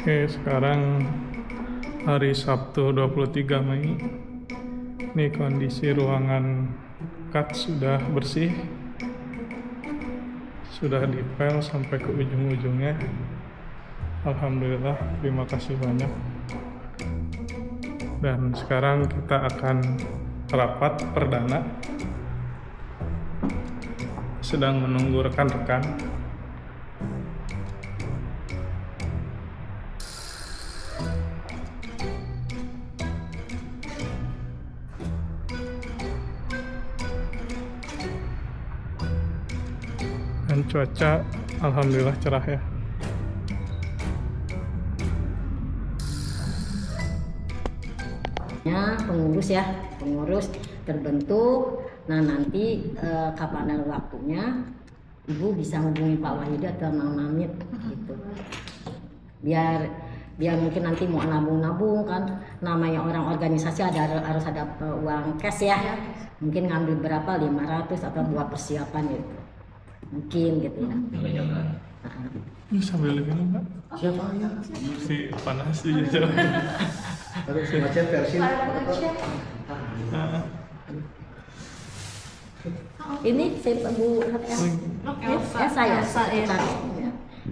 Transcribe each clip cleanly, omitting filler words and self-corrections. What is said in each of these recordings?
Oke, sekarang hari Sabtu 23 Mei. Ini kondisi ruangan cut sudah bersih. Sudah dipel sampai ke ujung-ujungnya. Alhamdulillah, terima kasih banyak. Dan sekarang kita akan rapat perdana. Sedang menunggu rekan-rekan. Dan cuaca alhamdulillah cerah ya. Pengurus terbentuk. Nah nanti kapan ada waktunya Ibu bisa hubungi Pak Wahyudi atau Mang Mamit gitu. Biar mungkin nanti mau nabung kan, namanya orang organisasi harus ada uang cash ya. Mungkin ngambil berapa, 500 atau buat persiapan gitu. Mungkin gitu ya. Ini sambil minum Pak. Siapa ya? Si panas sih ya. Harus baca versi. Ini saya Bu saya sekretaris.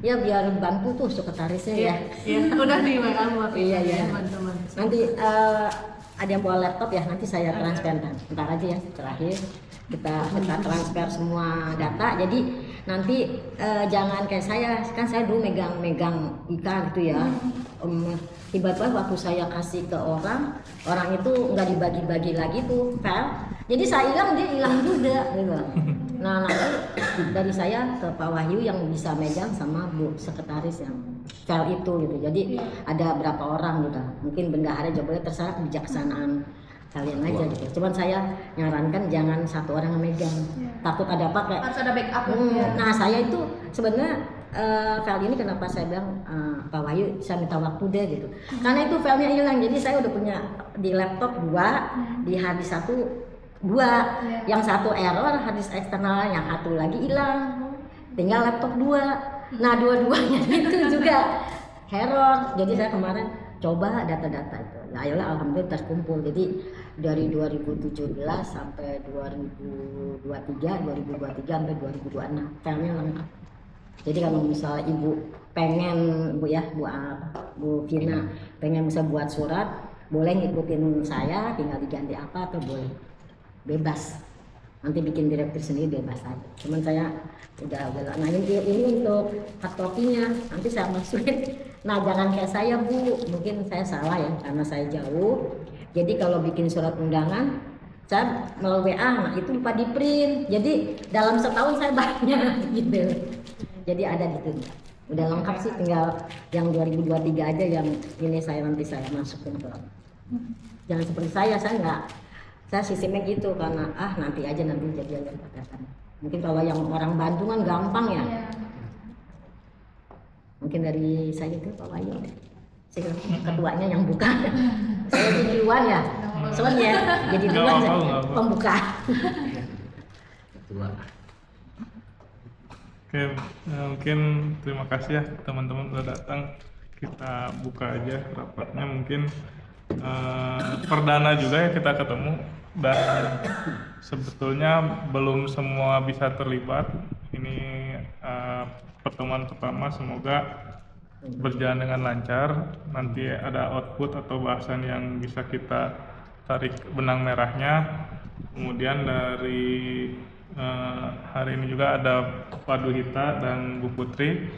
Ya biar bantu tuh sekretarisnya ya. Iya, udah di WA buat Iya. teman-teman. Nanti ada yang bawa laptop ya, nanti saya transferkan. Ntar aja ya terakhir kita transfer semua data. Jadi nanti jangan kayak saya, kan saya dulu megang ikan gitu ya. Tiba-tiba waktu saya kasih ke orang itu nggak dibagi-bagi lagi tuh file. Jadi saya hilang, dia hilang juga gitu. Nah nanti dari saya ke Pak Wahyu yang bisa megang sama Bu Sekretaris yang file itu gitu. Jadi ada berapa orang gitu. Mungkin bendahara juga boleh, terserah kebijaksanaan kalian aja gitu. Cuman saya nyarankan jangan satu orang yang megang. Takut ada apa kayak. Harus ada backup. Nah saya itu sebenarnya file ini kenapa saya bilang Pak Wahyu saya minta waktu deh gitu. Karena itu filenya hilang. Jadi saya udah punya di laptop 2, di hard disk 2, yang satu error, hard disk eksternal, yang satu lagi hilang, tinggal laptop 2. Nah dua-duanya itu juga error. Jadi saya kemarin coba data-data itu, ya ayolah alhamdulillah terkumpul. Jadi dari 2017 sampai 2023 sampai 2026 filenya lengkap. Jadi kalau misalnya Ibu pengen Bu Vina pengen bisa buat surat, boleh ngikutin saya, tinggal diganti apa atau boleh bebas, nanti bikin direktur sendiri bebas aja. Cuman saya udah nah ini untuk hard copy-nya nanti saya masukin. Nah jangan kayak saya Bu, mungkin saya salah ya karena saya jauh. Jadi kalau bikin surat undangan saya melalui WA, nah itu lupa di print. Jadi dalam setahun saya banyak gitu. Jadi ada gitu. Udah lengkap sih, tinggal yang 2023 aja yang ini nanti saya masukin ke. Jangan seperti saya nggak. Saya sistemnya gitu karena nanti jadi aja katakan. Mungkin kalau yang orang Bandung kan gampang ya. Mungkin dari saya itu Pak Wahyu. Saya ketuanya yang buka. Saya jadi duluan ya. Soalnya jadi duluan pembuka. Ketua. Oke, mungkin terima kasih ya teman-teman udah datang. Kita buka aja rapatnya, mungkin perdana juga ya kita ketemu, dan sebetulnya belum semua bisa terlibat. Ini pertemuan pertama, semoga berjalan dengan lancar. Nanti ada output atau bahasan yang bisa kita tarik benang merahnya. Kemudian dari hari ini juga ada Pak Duhita dan Bu Putri.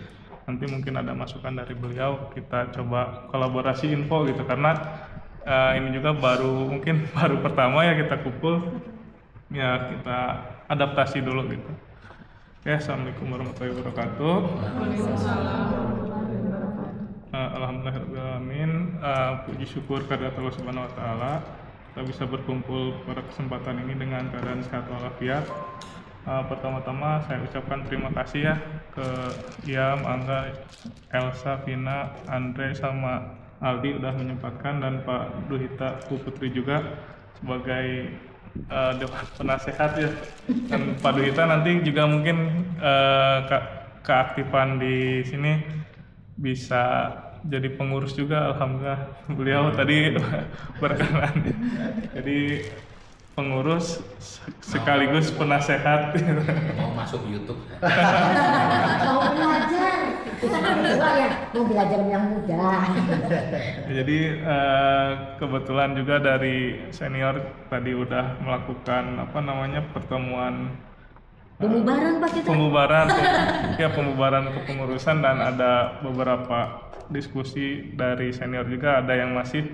Nanti mungkin ada masukan dari beliau, kita coba kolaborasi info gitu, karena ini juga mungkin baru pertama ya kita kumpul ya, kita adaptasi dulu gitu. Oke, assalamualaikum warahmatullahi wabarakatuh. Alhamdulillahirrahmanirrahim. Puji syukur kehadirat Allah Subhanahu wa Ta'ala, kita bisa berkumpul pada kesempatan ini dengan keadaan sehat walafiat. Pertama-tama saya ucapkan terima kasih ya ke Iam, Angga, Elsa, Vina, Andre, sama Aldi udah menyempatkan, dan Pak Duhita, Bu Putri juga sebagai dewan penasehat ya. Dan Pak Duhita nanti juga mungkin keaktifan di sini bisa jadi pengurus juga, alhamdulillah. Beliau tadi berkenan. Jadi pengurus sekaligus penasehat. Mau masuk YouTube. Mau belajar, kita kan tua ya, mau belajar yang muda. Jadi kebetulan juga dari senior tadi udah melakukan pertemuan Pembubaran Pak kita. Pembubaran kepengurusan, dan ada beberapa diskusi dari senior juga, ada yang masih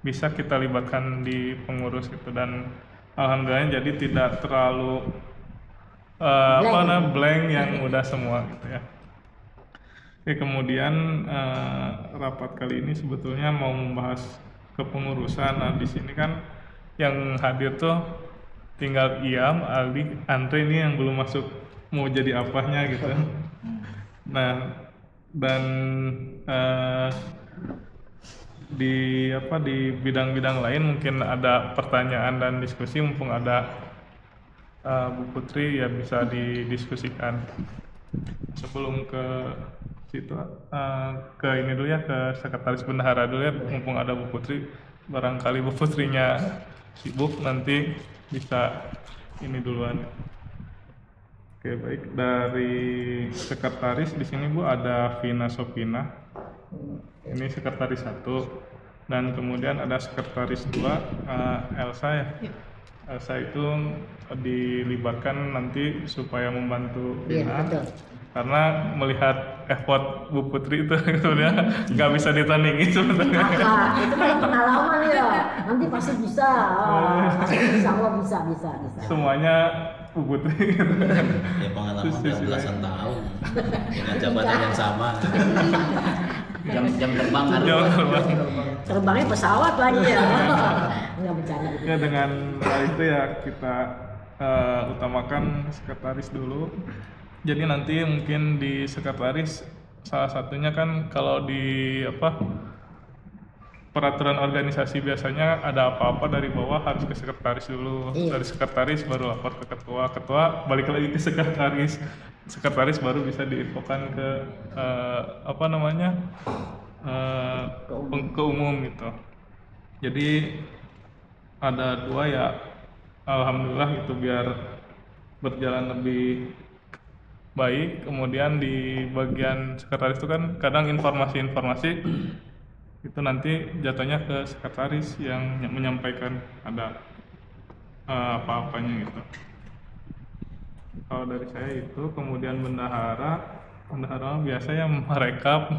bisa kita libatkan di pengurus gitu, dan alhamdulillah jadi tidak terlalu blank yang udah semua gitu ya. Oke, kemudian rapat kali ini sebetulnya mau membahas kepengurusan. Nah, di sini kan yang hadir tuh tinggal Iam, Aldi, Andre ini yang belum masuk mau jadi apanya gitu. Nah, dan di bidang-bidang lain mungkin ada pertanyaan dan diskusi, mumpung ada Bu Putri ya bisa didiskusikan. Sebelum ke situ ke ini dulu ya, ke sekretaris bendahara dulu ya, mumpung ada Bu Putri. Barangkali Bu Putrinya sibuk, nanti bisa ini duluan. Oke, baik. Dari sekretaris di sini Bu ada Vina Sopina. Ini sekretaris 1, dan kemudian ada sekretaris 2 Elsa ya. Elsa itu dilibatkan nanti supaya membantu Iya, Vina. betul. Karena melihat effort Bu Putri itu sebenarnya nggak bisa ditandingi sebetulnya. Itu kan pengalaman ya, nanti pasti bisa. Insya Allah bisa. Semuanya Bu Putri gitu. Ya pengalaman udah belasan tahun dengan jabatan yang sama. Jam terbang kan. Terbangnya pesawat lagi ya. Nggak bercanda. Ya, dengan hal itu ya kita utamakan sekretaris dulu. Jadi nanti mungkin di sekretaris salah satunya kan kalau di peraturan organisasi biasanya ada apa-apa dari bawah harus ke sekretaris dulu. Iya. Dari sekretaris baru lapor ke ketua, ketua balik lagi ke sekretaris. Sekretaris baru bisa diinfokan ke ke umum gitu. Jadi ada 2 ya, alhamdulillah itu biar berjalan lebih baik. Kemudian di bagian sekretaris itu kan kadang informasi-informasi itu nanti jatuhnya ke sekretaris yang menyampaikan ada apa-apanya gitu. Kalau dari saya itu, kemudian bendahara biasanya merekap,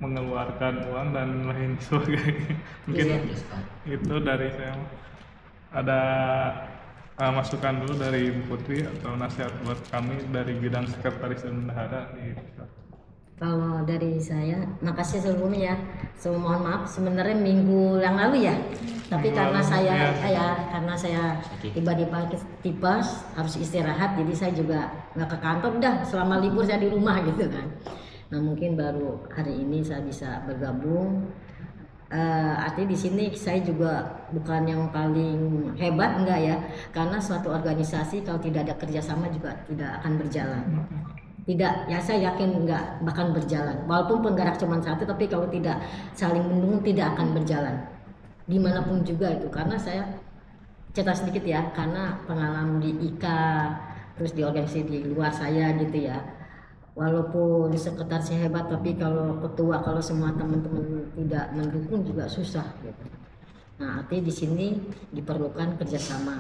mengeluarkan uang dan lain sebagainya. Mungkin itu dari saya. Ada masukan dulu dari Bu Putri atau nasihat buat kami dari bidang sekretaris dan bendahara di pusat. Kalau dari saya, makasih sebelumnya ya. Mohon maaf sebenarnya minggu yang lalu ya. Tapi karena saya tiba-tiba tipes harus istirahat, jadi saya juga nggak ke kantor, dah selama libur saya di rumah gitu kan. Nah, mungkin baru hari ini saya bisa bergabung. Artinya di sini saya juga bukan yang paling hebat, enggak ya, karena suatu organisasi kalau tidak ada kerjasama juga tidak akan berjalan. Tidak, ya saya yakin enggak bahkan berjalan. Walaupun penggerak cuma 1, tapi kalau tidak saling mendukung tidak akan berjalan. Dimanapun juga itu, karena saya cerita sedikit ya, karena pengalaman di IKA, terus di organisasi di luar saya gitu ya. Walaupun sekretarisnya hebat, tapi kalau ketua, kalau semua teman-teman tidak mendukung juga susah gitu. Nah, artinya di sini diperlukan kerjasama.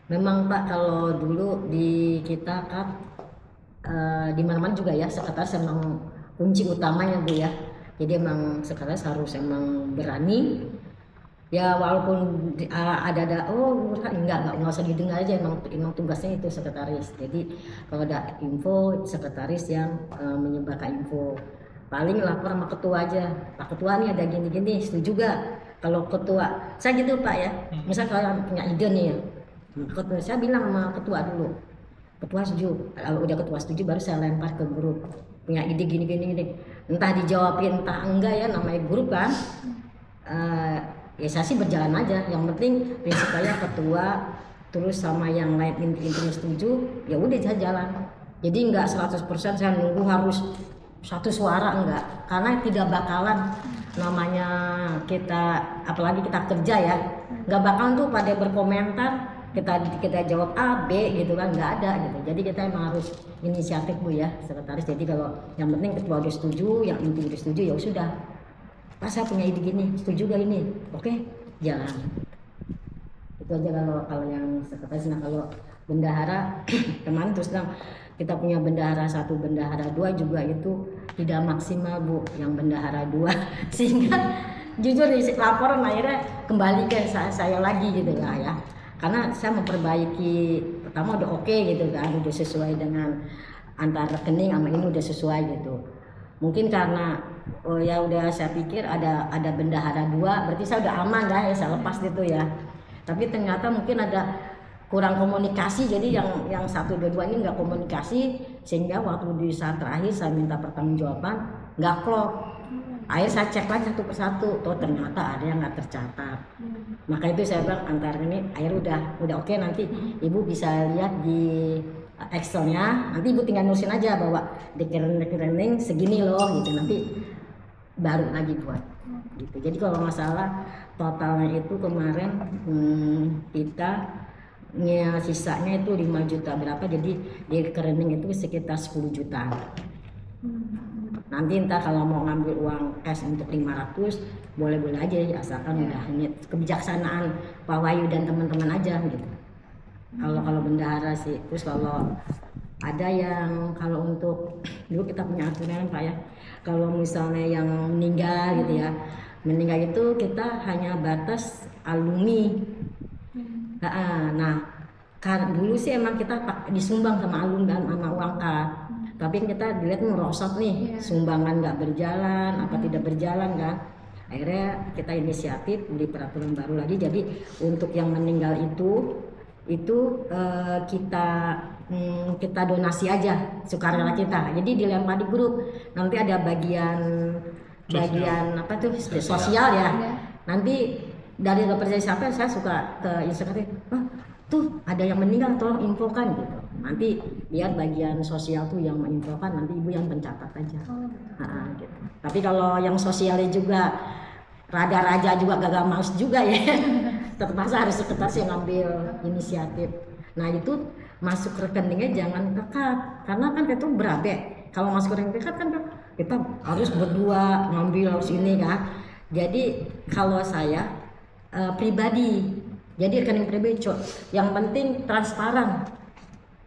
Memang Pak, kalau dulu di kita kan di mana-mana juga ya sekretaris emang kunci utamanya Bu ya. Jadi emang sekretaris harus emang berani. Ya walaupun ada enggak usah didengar aja, emang tugasnya itu sekretaris. Jadi kalau ada info, sekretaris yang menyebarkan info. Paling lapor sama ketua aja, Pak Ketua nih ada gini-gini, setuju gak? Kalau ketua, saya gitu Pak ya, misal kalau punya ide nih ya, saya bilang sama ketua dulu, ketua setuju. Kalau udah ketua setuju baru saya lempar ke grup, punya ide gini-gini, entah dijawabin entah enggak ya, namanya grup kan. Ya saya sih berjalan aja, yang penting prinsipnya ketua terus sama yang lain intinya setuju, ya udah saya jalan. Jadi nggak 100% saya nunggu harus satu suara enggak, karena tidak bakalan namanya kita, apalagi kita kerja ya, nggak bakalan tuh pada berkomentar kita jawab A, B gitu kan, nggak ada gitu. Jadi kita emang harus inisiatif Bu ya, sekretaris. Jadi kalau yang penting ketua udah setuju, yang inti udah setuju, ya sudah. Pak saya punya ide gini, setuju gak ini? Oke, jalan. Itu aja kalau yang sekretaris. Nah kalau bendahara kemarin terus terang kita punya bendahara 1, bendahara 2 juga itu tidak maksimal Bu, yang bendahara 2 sehingga jujur di laporan akhirnya kembali ke saya lagi gitu lah ya, karena saya memperbaiki pertama udah oke gitu kan, udah sesuai dengan antar rekening sama ini udah sesuai gitu. Mungkin karena ya udah saya pikir ada bendahara 2 berarti saya udah aman lah ya, saya lepas gitu ya, tapi ternyata mungkin ada kurang komunikasi, jadi yang 1, 2, 2 ini nggak komunikasi, sehingga waktu di saat terakhir saya minta pertanggungjawaban nggak klop. Akhirnya saya cek lagi satu persatu, tuh ternyata ada yang nggak tercatat. Maka itu saya bilang antar ini akhirnya udah oke, nanti ibu bisa lihat di Excelnya, nanti ibu tinggal nulisin aja bahwa di rekening segini loh gitu, nanti baru lagi buat gitu. Jadi kalau masalah totalnya itu kemarin kita sisanya itu 5 juta berapa, jadi di rekening itu sekitar 10 juta. Nanti entah kalau mau ngambil uang cash untuk 500 boleh-boleh aja ya, asalkan udah ini kebijaksanaan Pak Wahyu dan teman-teman aja gitu. Kalau bendahara sih. Terus kalau ada yang kalau untuk dulu kita punya aturan Pak ya, kalau misalnya yang meninggal gitu ya, meninggal itu kita hanya batas alumni. Nah, kan dulu sih emang kita disumbang sama alumni dan sama uang kas, tapi kita dilihat merosot nih, sumbangan nggak berjalan, apa tidak berjalan kan. Akhirnya kita inisiatif beli peraturan baru lagi. Jadi untuk yang meninggal itu kita donasi aja sukarela kita. Jadi dilempar di grup. Nanti ada bagian apa tuh sosial ya. Nanti dari representasi sampai saya suka ke Instagram, tuh ada yang meninggal tolong infokan gitu. Nanti biar bagian sosial tuh yang menginfokan, nanti ibu yang pencatat aja. Gitu. Tapi kalau yang sosialnya juga raja juga gagal mouse juga ya, terpaksa harus sekretaris yang ngambil inisiatif. Nah itu masuk rekeningnya jangan kekat, karena kan itu berabe. Kalau masuk rekening kekat kan kita harus berdua ngambil harus ini kan. Jadi kalau saya pribadi, jadi rekening pribadi yang penting transparan.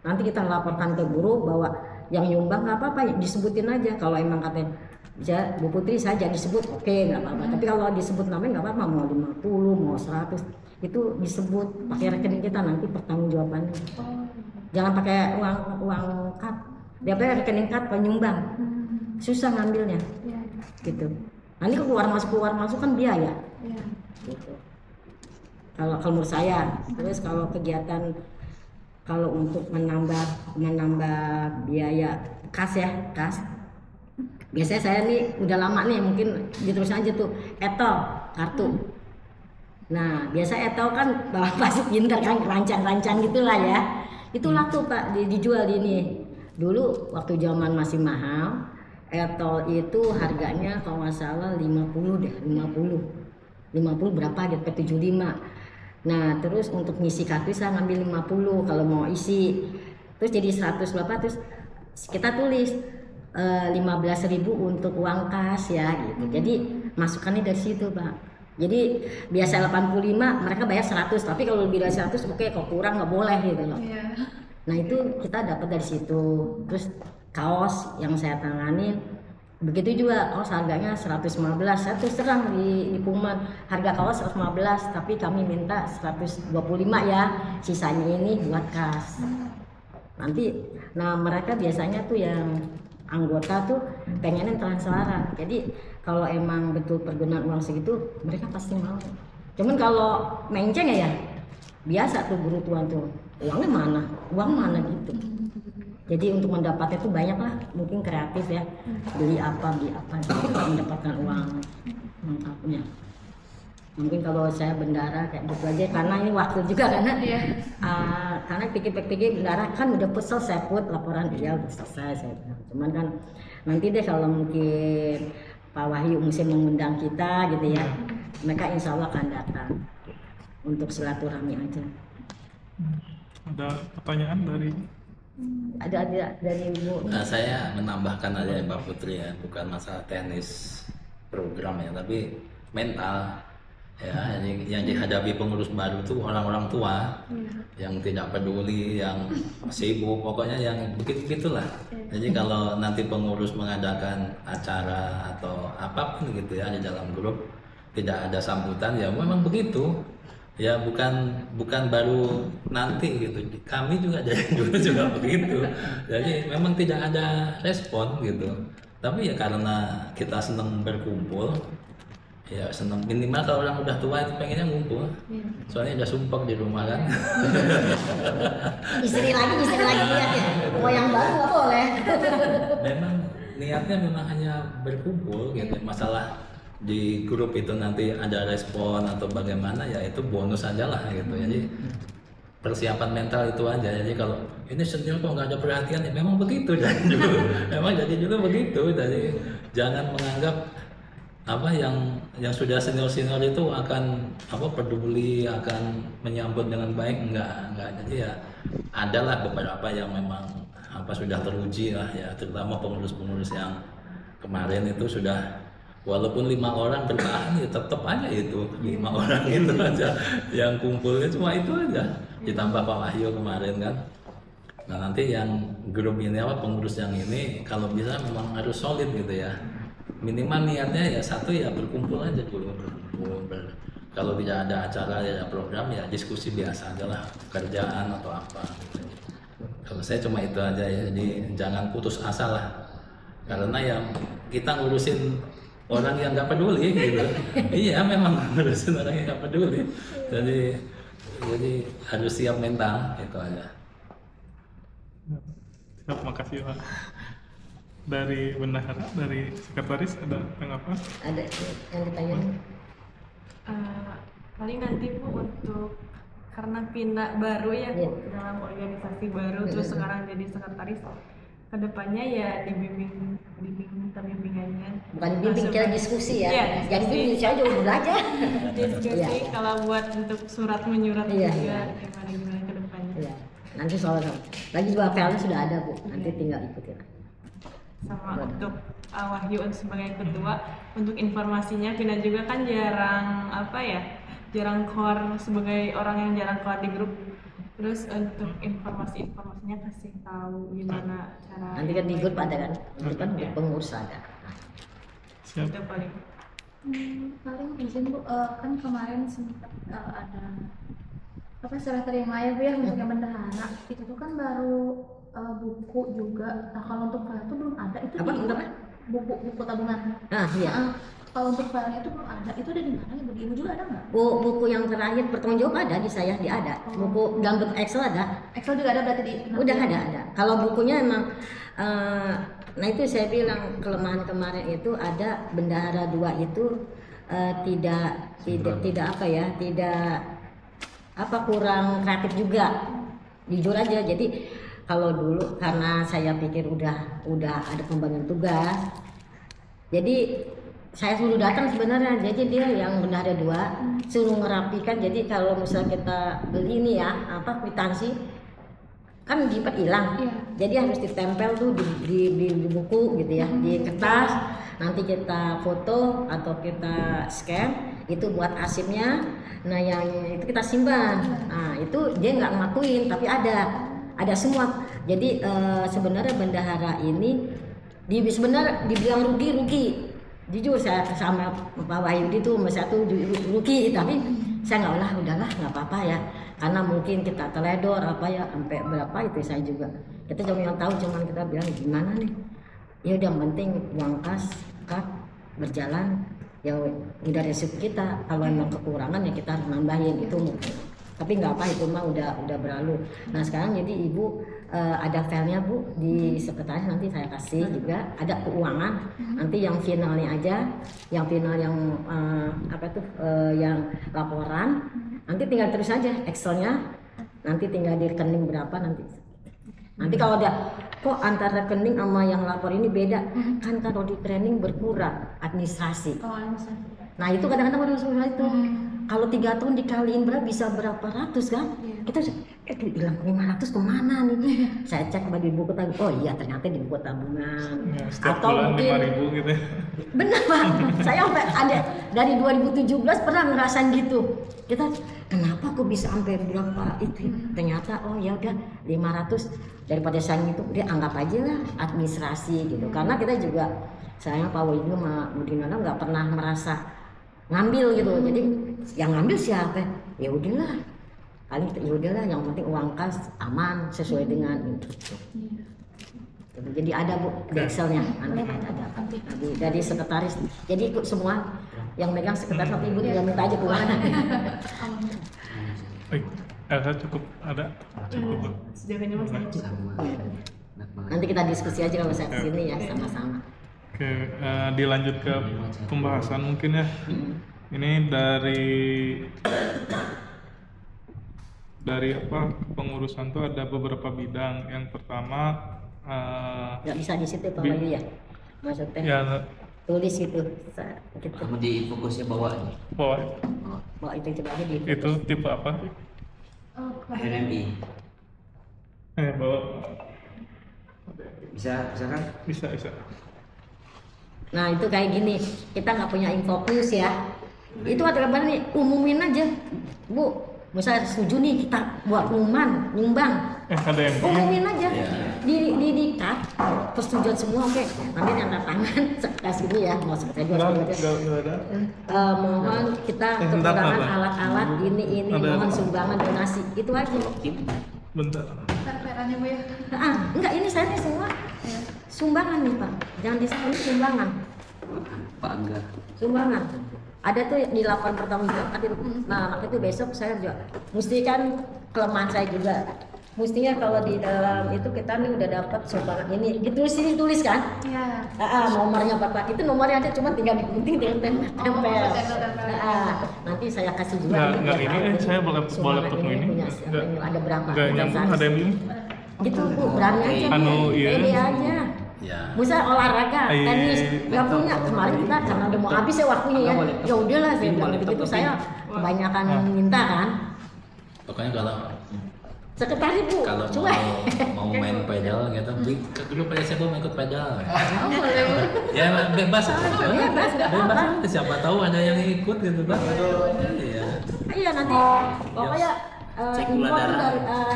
Nanti kita laporkan ke guru bahwa yang nyumbang nggak apa-apa, disebutin aja. Kalau emang katanya bisa Bu Putri saja disebut, oke nggak apa-apa. Tapi kalau disebut namanya nggak apa-apa, mau 50 mau 100 itu disebut pakai rekening kita, nanti pertanggungjawabannya. Jangan pakai uang cut, dia pakai rekening cut penyumbang, susah ngambilnya gitu. Nanti keluar masuk kan biaya gitu. Kalau menurut saya. Terus kalau kegiatan, kalau untuk menambah biaya kas biasanya saya nih udah lama nih, mungkin ditulis aja tuh etol kartu. Nah biasa etol kan Bapak pasti pinter kan, rancang gitulah ya, itu laku Pak dijual di ini. Dulu waktu zaman masih mahal, etol itu harganya kalau nggak salah 50 berapa gitu, ke 75. Nah terus untuk ngisi kartu saya ngambil 50 kalau mau isi, terus jadi 100 berapa, terus kita tulis 15.000 untuk uang kas ya gitu. Jadi masukannya dari situ Pak. Jadi biasa 85 mereka bayar 100, tapi kalau lebih dari 100 oke, kalau kurang nggak boleh gitu loh. Nah itu kita dapat dari situ. Terus kaos yang saya tangani begitu juga, kaos harganya 115. Saya terus terang di Puman harga kaos 115, tapi kami minta 125 ya, sisanya ini buat kas. Nanti nah mereka biasanya tuh yang anggota tuh pengennya transparan. Jadi kalau emang betul pergunaan uang segitu mereka pasti mau. Cuman kalau menceng ya biasa tuh guru tuan tuh, uang mana gitu. Jadi untuk mendapatnya itu banyak lah, mungkin kreatif ya, beli apa gitu, mendapatkan uang lengkapnya. Mungkin kalau saya bendara kayak gitu aja, karena ini waktu juga karena karena pikir bendara kan udah selesai put laporan, iya udah selesai saya. Cuman kan Nanti deh kalau mungkin Pak Wahyu mesti mengundang kita gitu ya, mereka insya Allah akan datang untuk silaturahmi aja. Ada pertanyaan dari Ada dari Ibu. Nah, saya menambahkan aja ya Mbak Putri ya, bukan masalah teknis program ya, tapi mental ya, yang dihadapi pengurus baru itu orang-orang tua yang tidak peduli, yang sibuk, pokoknya yang begitu-begitulah. Jadi kalau nanti pengurus mengadakan acara atau apapun gitu ya di dalam grup tidak ada sambutan, ya memang begitu. Ya bukan baru nanti gitu, kami juga dari dulu juga begitu. Jadi memang tidak ada respon gitu. Tapi ya karena kita senang berkumpul, ya senang, minimal kalau orang udah tua itu pengennya ngumpul. Soalnya udah sumpah di rumah kan. Istri lagi lihat ya. Mau yang baru nggak boleh. Memang niatnya memang hanya berkumpul gitu. Masalah di grup itu nanti ada respon atau bagaimana, ya itu bonus aja lah gitu. Jadi persiapan mental itu aja. Jadi kalau ini senior kok nggak ada perhatian, ya memang begitu dari dulu. Memang jadi dulu begitu. Jadi jangan menganggap apa yang sudah senior itu akan peduli, akan menyambut dengan baik, enggak. Jadi ya adalah beberapa yang memang sudah teruji lah ya, terutama pengurus yang kemarin itu sudah, walaupun 5 orang bertahan ya tetap aja itu 5 orang itu aja yang kumpulnya cuma itu aja, ditambah Pak Wahyu kemarin kan. Nah nanti yang grup ini pengurus yang ini kalau bisa memang harus solid gitu ya, minimal niatnya ya satu ya berkumpul aja dulu, kalau tidak ada acara ya program ya diskusi biasa aja lah, kerjaan atau apa gitu. Kalau saya cuma itu aja ya, jadi jangan putus asa lah, karena yang kita ngurusin orang yang nggak peduli gitu. Iya memang ngurusin orang yang nggak peduli, jadi harus siap mental itu aja. Siap, makasih Pak. Dari bendahara, dari sekretaris ada tanggapan? Ada yang ditanyain. Paling nanti Bu untuk karena pindah baru ya Iya. dalam organisasi baru, terus sekarang jadi sekretaris, kedepannya ya dibimbing bimbingannya. Bukan bimbing, kita diskusi ya. Iya, Jadi diskusi. bimbing saya juga udah aja. Diskusi Iya. kalau buat untuk surat menyurat Iya, juga iya. gimana kedepannya. Iya. Nanti soal lagi juga filenya sudah ada Bu. Nanti tinggal ikutin. Sama untuk Wahyu sebagai ketua, untuk informasinya Vina juga kan jarang keluar, sebagai orang yang jarang keluar di grup. Terus untuk informasinya kasih tahu gimana cara. Nanti kan di grup ada kan? Itu kan Iya. pengurus ada. Siap. Itu paling. Paling izin Bu, kan kemarin sempat ada serah terima ya Bu ya untuk yang bendahara, itu tuh kan baru buku juga. Nah kalau untuk file itu belum ada, itu Apa? di Untuk apa? buku tabungan. Nah, iya. Kalau untuk filenya itu belum ada, itu ada di mana ya Bu? Di Ibu juga ada nggak? Buku yang terakhir pertanggung jawab ada di saya, ada. Buku dalam bentuk Excel ada. Excel juga ada berarti di. Udah ada. Kalau bukunya emang nah itu saya bilang kelemahan kemarin itu ada bendahara 2 itu tidak kurang kreatif juga, jujur aja. Jadi kalau dulu karena saya pikir udah ada pembagian tugas, jadi saya suruh datang sebenarnya. Jadi dia yang bendahara 2 suruh ngerapikan. Jadi kalau misalnya kita beli ini ya kwitansi kan jipat hilang, Iya. jadi harus ditempel tuh di buku gitu ya, di kertas. Nanti kita foto atau kita scan itu buat arsipnya. Nah yang itu kita simpan. Nah itu dia nggak ngakuin tapi ada semua. Jadi sebenarnya bendahara ini sebenarnya dibilang rugi. Jujur saya sama Pak Wahyudi tuh satu rugi, tapi saya udahlah nggak apa-apa ya, karena mungkin kita teledor sampai berapa itu saya juga, kita cuma yang tahu, cuman kita bilang gimana nih ya udah, yang penting uang kas berjalan ya udah resep kita, kalau emang kekurangan ya kita harus nambahin itu mungkin. Tapi nggak apa, itu mah udah berlalu. Nah sekarang jadi Ibu ada filenya Bu di sekretaris, nanti saya kasih juga, ada keuangan. Nanti yang finalnya aja, yang final yang yang laporan, nanti tinggal terus aja Excelnya, nanti tinggal di rekening berapa nanti. Nanti kalau ada kok antara rekening sama yang lapor ini beda, kan kalau di training berkurang administrasi. Oh, misalnya. Nah itu kadang-kadang udah susah itu. Kalau 3 tahun dikaliin berapa bisa berapa ratus kan? Kita hilang 500 kemana nih? Saya cek di buku tabungan. Oh iya ternyata di buku tabungan. Ya, setiap Atau bulan mungkin 5.000 gitu. bener Pak. Saya sampai ada dari 2017 pernah ngerasain gitu. Kita kenapa kok bisa sampai berapa itu? Ternyata oh ya udah 500 daripada saya itu dia anggap aja lah administrasi gitu. Karena kita juga saya Pak Wahyu sama Bu Dinana nggak pernah merasa ngambil gitu. Jadi yang ngambil siapa? Ya udahlah. Paling ya udahlah yang penting uang kas aman sesuai dengan itu. Jadi ada Bu di Excelnya nanti ada dari sekretaris. Jadi ikut semua yang megang sekretaris nanti Ibu tinggal minta aja keluar. Baik, Elsa cukup ada? Cukup. Sejauh ini masih cukup. Nanti kita diskusi aja kalau saya kesini ya sama-sama. Oke, dilanjut ke pembahasan mungkin ya. Ini dari apa pengurusan tuh ada beberapa bidang. Yang pertama Nggak bisa di situ Pak Wahyu ya? Maksudnya ya tulis gitu. Gitu. Kamu di fokusnya bawa Bawa itu coba aja di itu tipe apa? Oh, NMI. Bawa Bisa kan? bisa. Nah itu kayak gini, kita nggak punya infokus ya. Itu ada kabar nih, umumin aja, Bu. Misalnya setuju nih kita buat pengumuman, nyumbang, ada yang umumin aja. Di cut, persetujuan semua oke. Nanti tanda tangan sekelas ini ya, mau sekelas dua ada. mohon kita Bentar, kekurangan Pak. alat-alat ini Ada. mohon sumbangan donasi itu aja. Bentar. Perannya Bu ya. Enggak ini saya nih semua sumbangan nih Pak, jangan disebut sumbangan. Pak Angga. Sumbangan ada tuh di laporan pertanggungjawaban. Nah maka itu besok saya juga mesti kan kelemahan saya juga mestinya kalau di dalam itu kita nih udah dapat sumbangan ini ditulis ini tulis kan Iya. nomornya Bapak itu nomornya aja cuma tinggal digunting tempel tempel. nanti saya kasih juga Nggak biar ini tahu saya boleh sumbangan ketemu ini. punya siapa, ada berapa Nggak nyambung, ada yang bingung. gitu Bu berani aja Anu, Bu. iya. Pede aja. Ya. Misalnya olahraga, Iya. tenis, nggak punya kemarin kita karena udah mau habis ya waktunya ya. Ya udahlah saya bilang begitu saya kebanyakan minta kan. Pokoknya Sekretaris Bu, kalau coba. mau main pedal gitu, ke grup aja saya mau ikut pedal. Oh, boleh Bu. Ya bebas aja. Bebas, nggak apa-apa. aja. Siapa tahu ada yang ikut gitu kan. Iya. Iya nanti pokoknya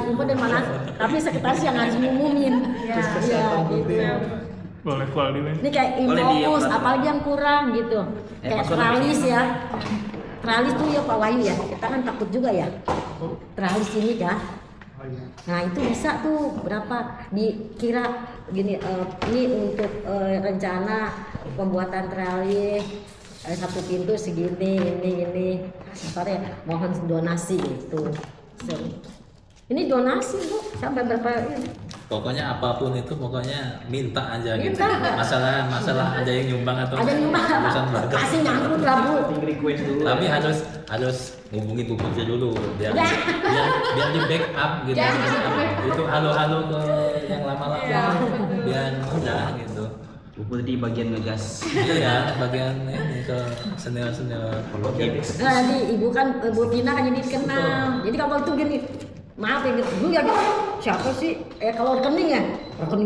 info dari mana, tapi sekretaris yang harus ngumumin. Iya, gitu. Boleh call di Ini kayak Boleh infocus, diam, apalagi yang kurang gitu. Kayak password tralis ya. Tralis tuh ya Pak Wahyu ya, kita kan takut juga ya. Tralis ini kan. Nah itu bisa tuh berapa dikira gini ini untuk rencana pembuatan tralis satu pintu segini ini sorry mohon donasi gitu. Ini donasi Bu sampai berapa ini? Pokoknya apapun itu pokoknya minta aja gitu. Minta. Masalah ada yang nyumbang atau Ada yang nyumbang apa? urusan warga. Kasih nyangkut lah Bu. Request dulu. Tapi harus hubungi bupati dulu biar Ya. biar di backup gitu. Itu halo ke yang lama-lama biar mudah gitu. Bupati di bagian ngegas. Iya, bagian ini ke senior-senior. Nah nanti Ibu kan Bu Tina kan jadi kenal. Jadi kalau itu gini maaf ya dulu ya siapa sih kalau rekening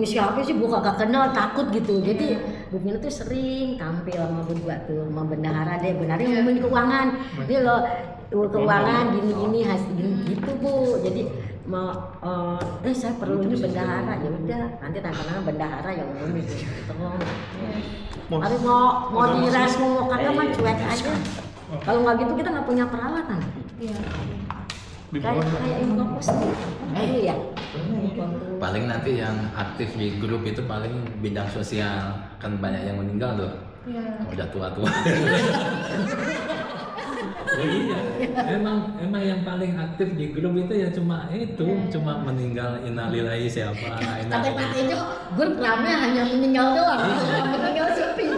siapa sih Bu kagak kenal takut gitu. Jadi Bu Tina tuh sering tampil sama Bu tuh sama bendahara deh benarnya ngomongin keuangan ini loh keuangan gini hasil gini gitu Bu. Jadi mau saya perlu ini bendahara ya udah nanti tangan bendahara yang ngomongin tolong. Tapi mau diras mau kagak mah cuek aja. Kalau nggak gitu kita nggak punya peralatan. Iya. Kayak infokus dulu ya. Paling nanti yang aktif di grup itu paling bidang sosial, kan banyak yang meninggal tuh. Iya. Udah tua-tua. Oh iya, emang yang paling aktif di grup itu ya cuma meninggal innalillahi siapa. Sampai Pak Tejo grup rame hanya meninggal doang. Meninggal sepi.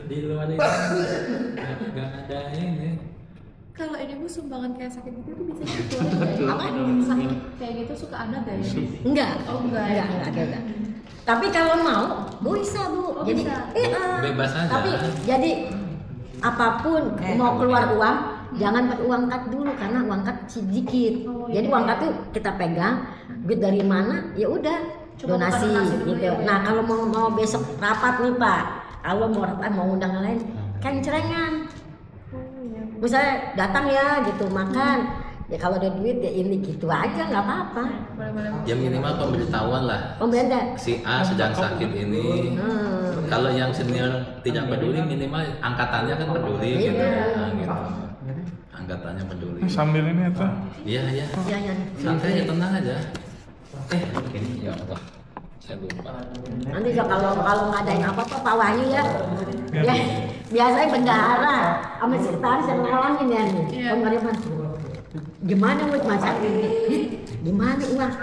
Di luar itu nggak ada ini. Kalau ini Ibu sumbangan kayak sakit gitu tuh bisa dikeluarin nggak ya? Sakit kayak gitu suka ada gak ya? Enggak. Oh, enggak. Enggak. Tapi kalau mau, bisa Bu. Oh, Jadi bisa. Bebas aja. Tapi jadi apapun mau keluar uang, jangan pakai uang kad dulu karena uang kad sedikit. Oh, Jadi iya. uang kad tuh kita pegang, duit dari mana? Ya udah Coba donasi buka donasi dulu gitu. ya, Bu, ya. Nah, kalau mau besok rapat nih, Pak. Kalau mau rapat mau undang yang lain, kencengan. Misalnya datang ya gitu makan. Ya kalau ada duit ya ini gitu aja nggak apa-apa. Boleh-boleh. Ya minimal pemberitahuan lah. Pembeda. Si A sedang sakit ini. Kalau yang senior tidak peduli, minimal angkatannya kan peduli gitu. Nah, gitu. Angkatannya peduli. Sambil ini atau Iya, iya. Ya, ya. Santai aja, tenang aja. Ini ya Allah. Saya lupa. Nanti ya kalau ngadain apa-apa Pak Wahyu ya. Ya biasanya bendahara sama sekretaris yang ngalangin ya nih. Iya. Pengiriman. Gimana buat masak ini? Gimana uang?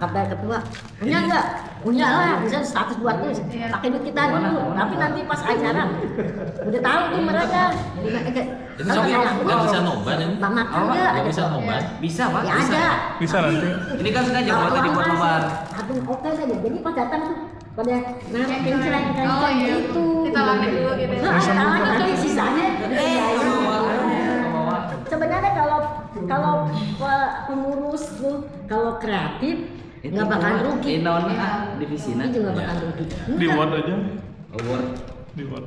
Kata ketua, punya enggak? Punya lah, bisa 100-200 Iya. pakai duit kita dulu. Tapi nanti pas acara udah tahu tuh mereka. Ini soalnya nggak bisa nobar ini. Bang makan enggak? Nggak bisa nobar. Bisa Pak, Ya bisa. ada. bisa nanti? Ini kan sengaja buat dibuat nobar. Aduh, oke saja. Jadi pas datang tuh pada Kayak kencelan oh, iya. gitu. Ditawarin dulu gitu. Nah, tawarin nanti sisanya sebenarnya kalau pengurus tuh kalau kreatif nggak bakal rugi. Inaonnya divisina. Ini juga bakal rugi. Di word aja. Award. Di word.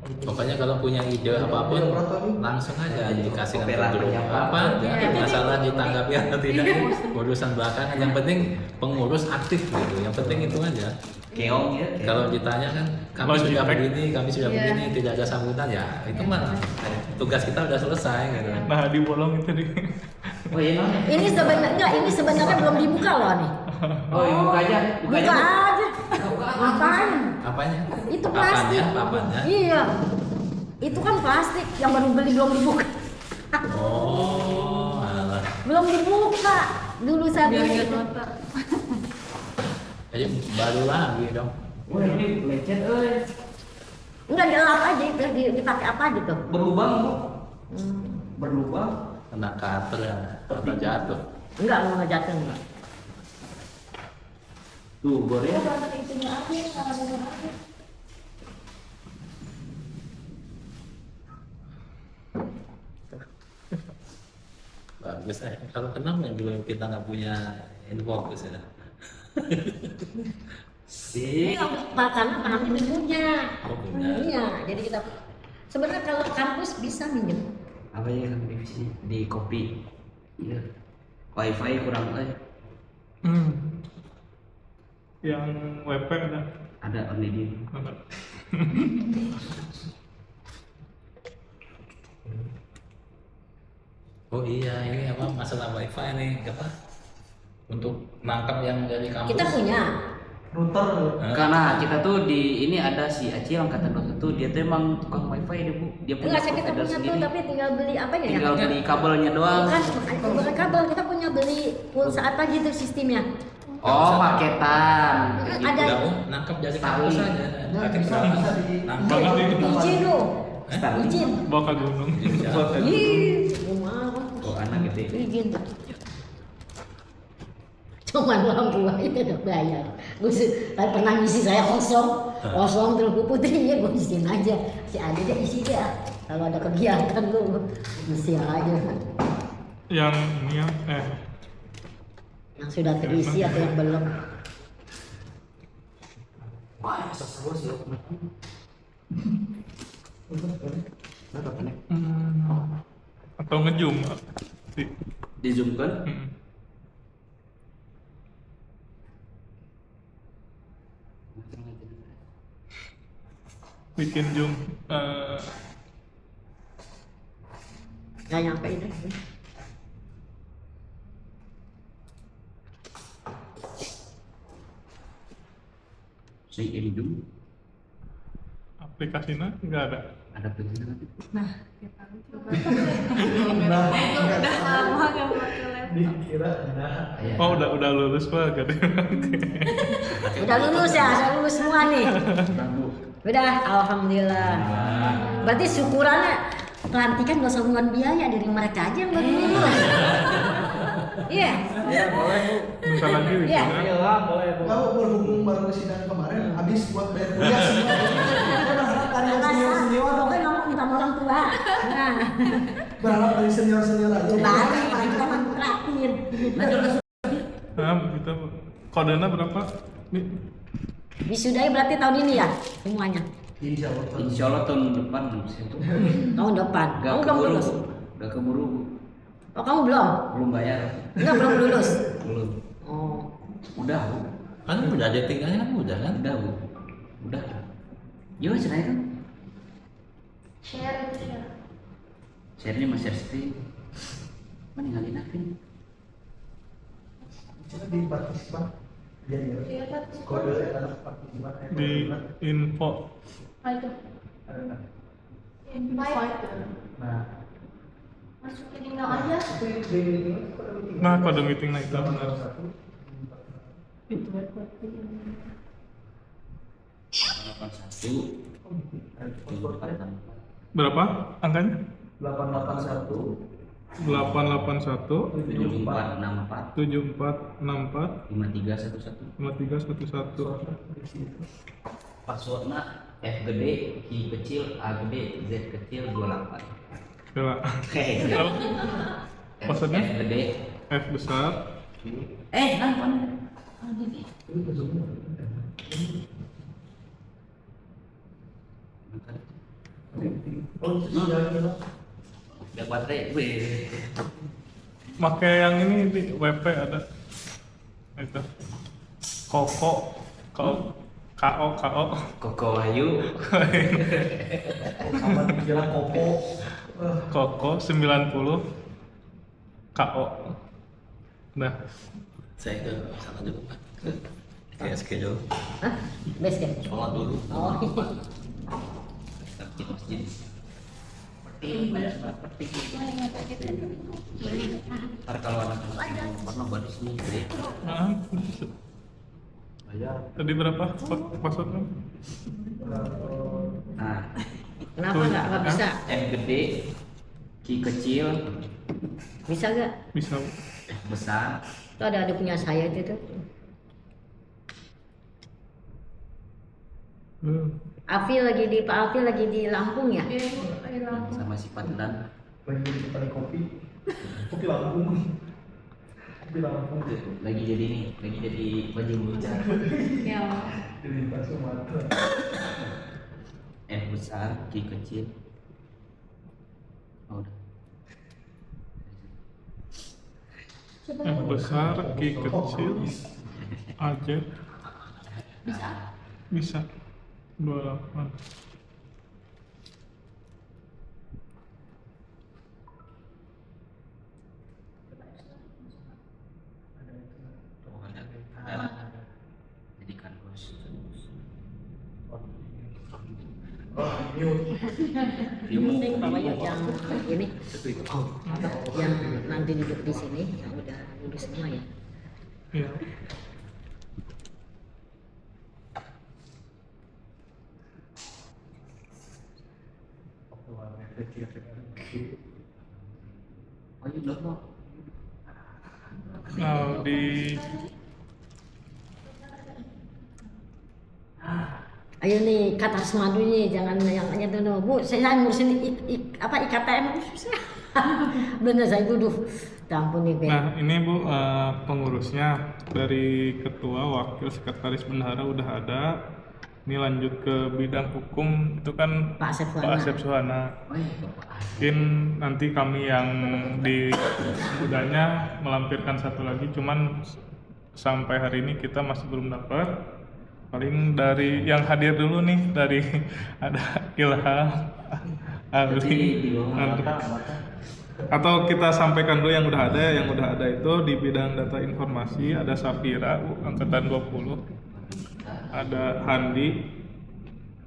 Pokoknya kalau punya ide apapun langsung aja dikasih ke Opera grup apa? apa aja masalah ditanggapi atau tidak urusan belakangan, yang penting pengurus aktif gitu, yang penting itu aja. Keong ya. Kalau ditanya kan kami Logitech. sudah begini, kami sudah Iya. begini, tidak ada sambutan ya itu mah tugas kita udah selesai gitu. Nah, dibolong itu di. Oh iya. non. Ini sebenarnya belum dibuka loh nih. Oh iya, buka aja. Buka Buka aja. aja. Ngapain? Apanya? Itu plastik. Papannya? Iya. Itu kan plastik yang baru beli belum dibuka. Oh, alah. Belum dibuka. Dulu saya Biar beli. nggak kotor. Jadi baru lagi dong. Wah ini lecet euy. Enggak dilap aja itu dipakai apa gitu. Berlubang Bu. Berlubang. Kena cutter ya, atau jatuh. Enggak mau ngejatuh enggak. Tuh, bor ya. Bagus kalau kenapa yang dulu kita nggak punya infocus ya. Sih. Pak karena kami punya. Oh, punya. Iya, jadi kita sebenarnya kalau kampus bisa minjem. Apa ya kan divisi di kopi. Iya. Wifi kurang Yang WP ada. ada only di. Oh iya, ini apa masalah wifi nih apa? Untuk nangkap yang dari kampus. Kita punya. Karena kita tuh di ini ada si Acil angkatan 21 dia tuh emang tukang wifi dia Bu. Dia punya Enggak, saya kita provider punya tuh sendiri. tapi tinggal beli apa ya? Tinggal beli kabelnya doang. Bukan kabel, kita punya beli pulsa apa gitu sistemnya. Oh, paketan. Ada Udah, nangkap dari kampus aja. Pakai berapa? Nangkap. Banget ini. izin loh. Starling. Izin. Bawa ke gunung. Ih, rumah Oh, anak gitu. izin. Cuman lampu itu udah bayar. Gue pernah ngisi saya kosong terus gue puterin ya gue isiin aja. Si ada dia isi dia. Kalau ada kegiatan lu isi aja. Yang ini ya, Yang sudah terisi atau yang belum. atau ngejum. Di zoom kan? Bikin zoom. Gak nyampe ini. Si ini zoom Aplikasinya nggak ada. ada aplikasi kan? Kita coba. Udah lama nggak pakai laptop. Oh udah lulus pak. Udah lulus ya, saya lulus semua nih. Udah, alhamdulillah. Berarti syukurannya pelantikan gak usah hubungan biaya, dari mereka aja yang bantu ngurus. Iya. Ya boleh Bu. Bentar lagi Iya. wisuda. Iya lah, boleh. Kalau berhubung baru sidang kemarin habis buat bayar kuliah semua. Kita berharap dari senior dong. Pokoknya ngomong minta sama orang tua. Nah, Berharap dari senior aja. balik paling kita mampu traktir. Nah, kita kodenya berapa? Nih, Wisudanya berarti tahun ini ya semuanya. Insya Allah. Insya Allah tahun depan situ. Tahun depan. Gak Kamu belum keburu, lulus. gak keburu, Bu. Oh kamu belum? Belum bayar. Enggak belum lulus. Belum. Oh. Udah, Bu. Kan udah ada tinggalnya kan udah kan? Udah, Bu. Udah. Yo, cerai kan? Share itu share. Share-nya mas share screen. Meninggalin Afin. Kita di partisipan. Jadi Iya, tapi kode adalah partisipan. di info. apa itu? Invite. Nah, Masukin email aja. Nah, kode meeting nah itu benar. 81 Berapa angkanya? 881 881 7464 7464 5311. 5311. Passwordnya F gede, I kecil, A gede, Z kecil 28. Coba. Hehehe. Maksudnya? F gede. F besar. Nah, mana? Oh, itu sudah Udah baterai. Wih. Pakai yang ini di WP ada. Itu. Koko. KO. Koko Wahyu. sama dikira kopo. Koko 90 KO. Nah, Saya ke sana dulu Pak. Kayak schedule. Hah? Base camp. Sholat dulu. Oh iya. Di masjid. Ntar kalau anak pernah buat di sini gede. nah, Bayar. tadi berapa passwordnya? Nah, Kenapa nggak bisa? F gede, Q kecil, Bisa nggak? Bisa. F besar, Itu ada punya saya itu tuh. Pak Alfi lagi di Lampung ya? Iya, Bu. Ayo langsung. sama sifat dan Lagi di kopi. Kopi Lampung. Kopi Lampung. lagi jadi baju bocah. Ya. Di Sumatera. F besar, Q kecil. Oh, udah. Coba F besar, Q kecil, AJ bisa 28. Oh, ada. Jadikan bos. Oh, mute. Penting pokoknya yang ini yang nanti duduk di sini yang udah lulus semua ya. Iya. Oh, iya belum dong. Nah, di Ayo nih kata semadu nih jangan yang dulu Bu saya ngurusin IKTM susah. Bener saya duduk. Ampun nih Ben. Nah, ini Bu pengurusnya dari ketua, wakil, sekretaris bendahara udah ada. Ini lanjut ke bidang hukum itu kan Pak Asep Suhana. Pak Asep Suhana. Oh, iya, Bapak. Mungkin nanti kami yang di mudanya melampirkan satu lagi, cuman sampai hari ini kita masih belum dapat. Paling dari yang hadir dulu nih dari ada Ilham, Jadi Ali, di bawah Andri. mata. Atau kita sampaikan dulu yang udah ada itu di bidang data informasi ada Safira angkatan 20, ada Handi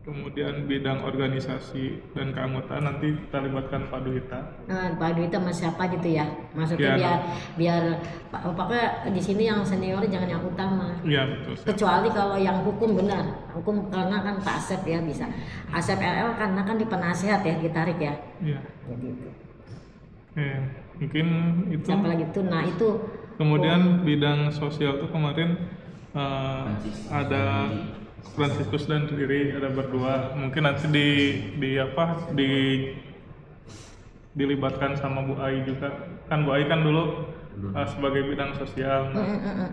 Kemudian bidang organisasi dan keanggotaan nanti kita libatkan Pak Duhita. Nah, Pak Dwi itu sama siapa gitu ya? Maksudnya Ya. biar pokoknya di sini yang senior jangan yang utama. Iya betul. Kecuali kalau yang hukum benar, hukum karena kan Pak Asep ya bisa. Asep RL karena kan di penasehat ya ditarik ya. Iya. Jadi itu. Oke, mungkin itu. Siapa lagi tuh? Nah itu Kemudian bidang sosial tuh kemarin ada Franciscus dan Riri ada berdua. Mungkin nanti dilibatkan sama Bu Ai juga. Kan Bu Ai kan dulu sebagai bidang sosial,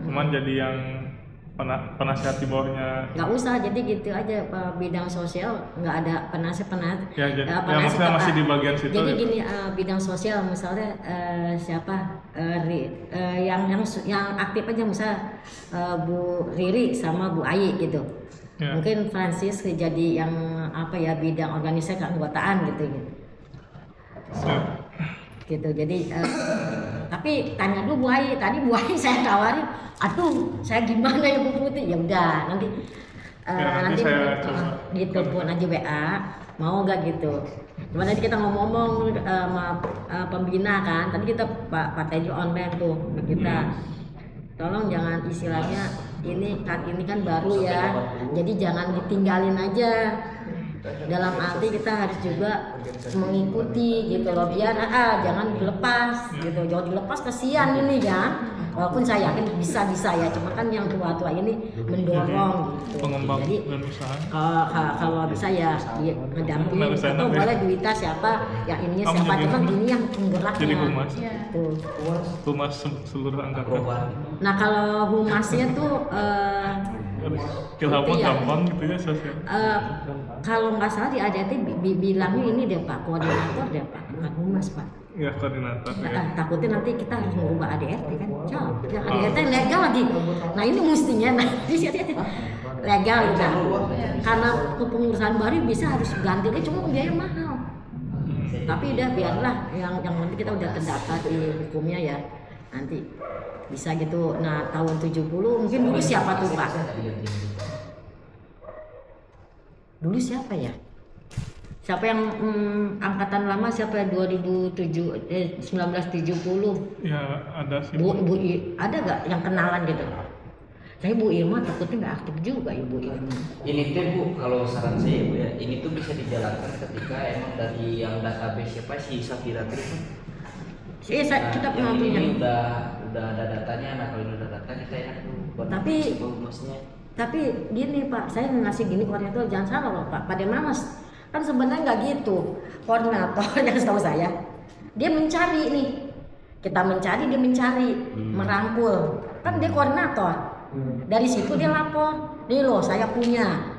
cuman jadi yang penasihat di bawahnya. nggak usah, jadi gitu aja bidang sosial nggak ada penasihat Ya, maksudnya masih di bagian situ. Jadi ya. gini bidang sosial misalnya siapa yang aktif aja misal Bu Riri sama Bu Ai gitu. Ya. Mungkin Francis jadi yang bidang organisasi keanggotaan gitu. Siap. Gitu. Jadi tapi tanya dulu Bu Ai, tadi Bu Ai saya tawarin, aduh saya gimana ya Bu Putih, ya udah nanti nanti saya coba. ditelepon aja WA, mau nggak gitu. Cuma tadi kita ngomong sama pembina kan, tadi kita Pak Tejo online tuh kita. Tolong jangan istilahnya ini kan baru ya, jadi jangan ditinggalin aja. Dalam arti kita harus juga mengikuti gitu loh, biar jangan dilepas gitu, jangan dilepas, kasihan ini ya. Walaupun saya yakin bisa ya, cuma kan yang tua-tua ini mendorong gitu. Pengembang Jadi dan usaha. kalau bisa ya ngedampingin Harus enak atau ya. boleh Duita siapa yang ininya Kamu siapa, jadi cuma humas. ini yang penggeraknya. Jadi humas. Iya. Tuh. Humas seluruh angkatan. Nah kalau humasnya tuh Kilhapun Itu ya. gampang gitu ya sosial. kalau nggak salah di ADT bilangnya ini deh Pak, koordinator deh Pak, bukan humas Pak. Ya koordinator ya. Takutnya nanti kita harus mengubah ADRT kan, ya ADRT legal lagi. Nah ini mestinya nanti legal gitu. Karena kepengurusan baru bisa harus ganti, cuma biaya mahal. Tapi udah biarlah, yang nanti kita udah terdata di hukumnya ya, nanti bisa gitu. Nah tahun 70 mungkin dulu siapa tuh Pak? Dulu siapa ya? Siapa yang angkatan lama siapa 1970? Ya ada sih. Ada gak yang kenalan gitu? Saya Bu Irma takutnya nggak aktif juga ya Bu Irma. Ini tuh Bu, kalau saran saya Bu ya, ini tuh bisa dijalankan ketika emang dari yang database siapa sih Safira itu. Kita pernah yang punya. ini udah ada datanya, nah kalau ini udah data kita enak tuh. buat Tapi- humasnya. Tapi gini Pak, saya ngasih gini koordinator, jangan salah loh Pak. Pada Mamas kan sebenarnya nggak gitu. Koordinator yang setahu saya, dia mencari nih. Kita mencari, dia mencari, merangkul. Kan dia koordinator. Dari situ dia lapor, nih loh saya punya.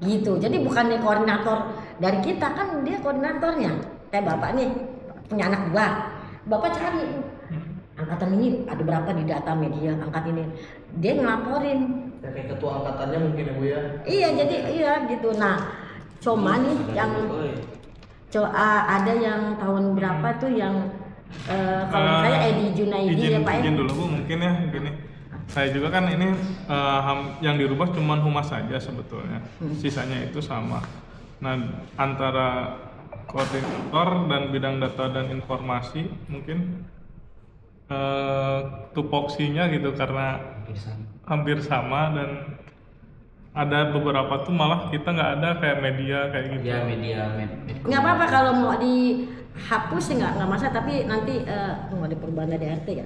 Gitu. Jadi bukan dia koordinator dari kita, kan dia koordinatornya. Kayak Bapak nih punya anak dua. Bapak cari angkatan ini ada berapa di data media angkat ini. Dia ngelaporin. Kayak ketua angkatannya mungkin ya Bu ya. Iya, jadi iya gitu. Nah, cuma nih yang ada yang tahun berapa tuh yang kalau saya Edi Junaidi ya Pak ya. Izin dulu Bu, mungkin ya gini. Saya juga kan ini yang dirubah cuma humas saja sebetulnya. Sisanya itu sama. Nah, antara koordinator dan bidang data dan informasi mungkin tupoksinya gitu karena hampir sama, dan ada beberapa tuh malah kita nggak ada kayak media kayak gitu. Ya media. Nggak apa-apa kalau mau dihapus sih nggak masalah, tapi nanti tunggu ada perubahan dari RT ya.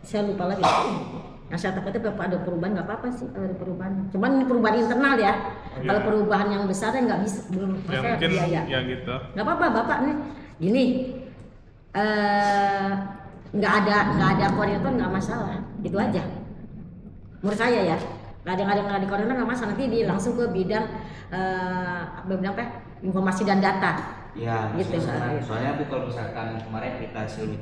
Saya lupa lagi. Yang saya takutnya kalau ada perubahan nggak apa-apa sih kalau ada perubahan. Cuman ini perubahan internal ya. Iya. Kalau perubahan yang besarnya nggak bisa, belum. Ya Maksudnya mungkin biaya. ya gitu. Nggak apa-apa Bapak nih. Gini, nggak ada koordinator nggak masalah. Itu aja. Menurut saya ya. Nggak ada koordinator nggak masalah. Nanti dia langsung ke bidang apa? Informasi dan data. Ya, Gitu, soalnya Bu kalau misalkan kemarin kita hasil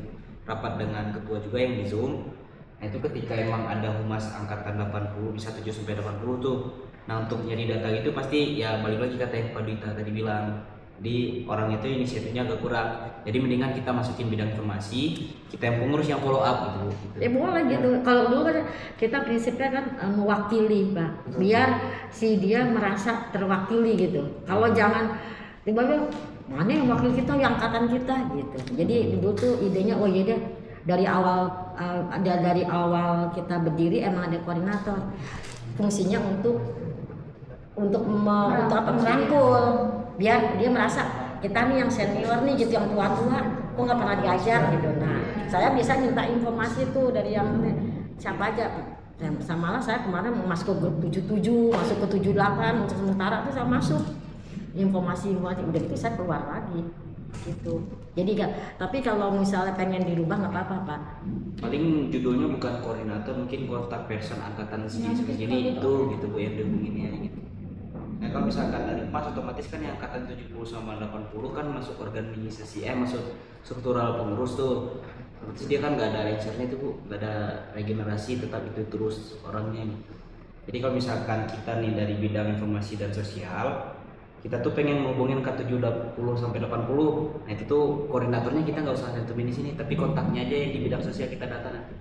rapat dengan ketua juga yang di Zoom. Nah itu ketika emang ada humas angkatan 80 bisa 7 sampai 80 tuh. Nah untuk nyari data itu pasti ya balik lagi kata yang Pak Dita tadi bilang. Jadi orang itu inisiatifnya agak kurang. Jadi mendingan kita masukin bidang informasi, kita yang pengurus yang follow up gitu. Ya boleh gitu. Kalau dulu kan kita prinsipnya kan mewakili Pak, biar si dia merasa terwakili gitu. Kalau jangan tiba-tiba mana yang wakil kita, yang angkatan kita gitu. Jadi dulu tuh idenya oh iya deh dari awal kita berdiri emang ada koordinator. Fungsinya untuk merangkul, biar dia merasa kita nih yang senior nih gitu, yang tua-tua kok nggak pernah diajak gitu. Nah saya bisa minta informasi tuh dari yang siapa aja. Dan malah saya kemarin mau masuk ke grup 77, masuk ke 78 untuk sementara tuh saya masuk informasi udah itu saya keluar lagi gitu. Jadi tapi kalau misalnya pengen dirubah nggak apa-apa Pak. Paling judulnya bukan koordinator, mungkin kontak person angkatan segini itu gitu Bu yang dihubungin ya gitu. Nah kalau misalkan dari PAS otomatis kan yang angkatan 70 sama 80 kan masuk organisasi masuk struktural pengurus tuh. Otomatis dia kan nggak ada rangernya itu Bu, nggak ada regenerasi, tetap itu terus orangnya gitu. Jadi kalau misalkan kita nih dari bidang informasi dan sosial, kita tuh pengen ngubungin ke 70 sampai 80. Nah itu tuh koordinatornya kita nggak usah cantumin di sini, tapi kontaknya aja yang di bidang sosial kita data nanti.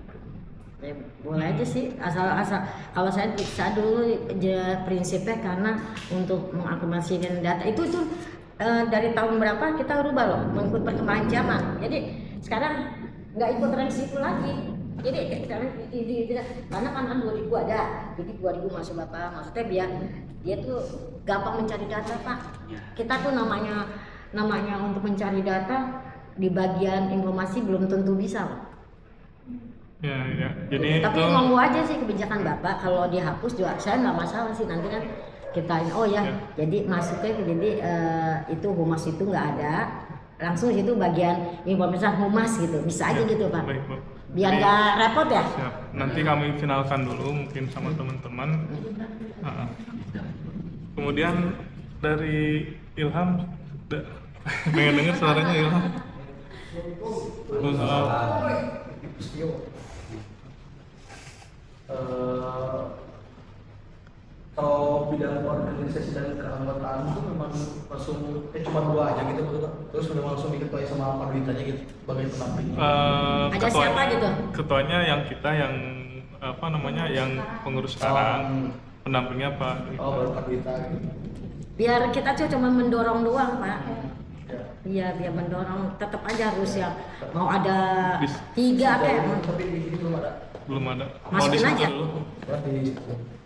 Ya, boleh aja sih, asal kalau saya dulu prinsipnya karena untuk mengakumulasikan data itu dari tahun berapa kita rubah loh, mengikut perkembangan zaman. Jadi sekarang nggak ikut resiko lagi. Jadi karena kan 2000 ada, jadi 2000 masuk Bapak, maksudnya biar dia tuh gampang mencari data Pak. Kita tuh namanya untuk mencari data di bagian informasi belum tentu bisa Pak. Ya. Jadi tapi itu monggo aja sih kebijakan Bapak, kalau dihapus juga saya nggak masalah sih, nanti kan kita jadi masuknya jadi itu humas itu nggak ada, langsung itu bagian informasi humas gitu, bisa aja gitu Pak. Baik, Bu. Biar Jadi, nggak repot ya. siap. Nanti kami finalkan dulu mungkin sama teman-teman. Kemudian dari Ilham, pengen dengar suaranya Ilham. Kalau bidang organisasi dan keanggotaan itu memang langsung cuma 2 aja gitu, terus udah langsung diketuai sama Pak Dwit aja gitu sebagai pendamping. Ada siapa gitu? Ketuanya yang kita yang yang pengurus sekarang, pendampingnya Pak. Baru Pak Dwit gitu. Biar kita cuma mendorong doang Pak. Iya, biar mendorong, tetap aja harus ya mau ada 3 kayak. Tapi di sini belum ada. Belum ada. Masukin disimpan aja. dulu.